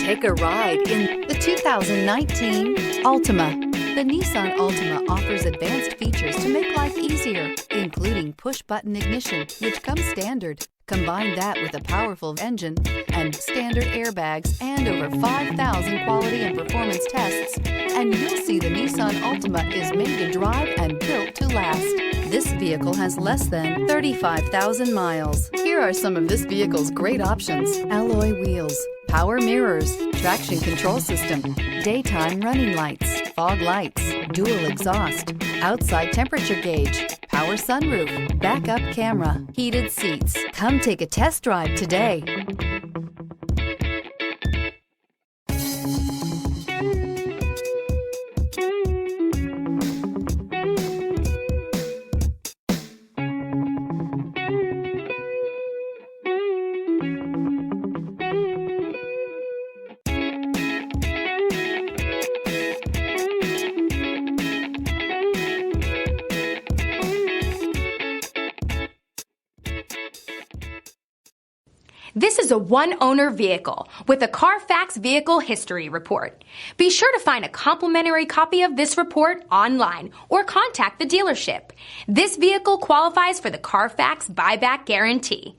Take a ride in the 2019 Altima. The Nissan Altima offers advanced features to make life easier, including push-button ignition, which comes standard. Combine that with a powerful engine and standard airbags and over 5,000 quality and performance tests, and you'll see the Nissan Altima is made to drive and built to last. This vehicle has less than 35,000 miles. Here are some of this vehicle's great options: alloy wheels, power mirrors, traction control system, daytime running lights, fog lights, dual exhaust, outside temperature gauge, power sunroof, backup camera, heated seats. Come take a test drive today. This is a one-owner vehicle with a Carfax Vehicle History Report. Be sure to find a complimentary copy of this report online or contact the dealership. This vehicle qualifies for the Carfax Buyback Guarantee.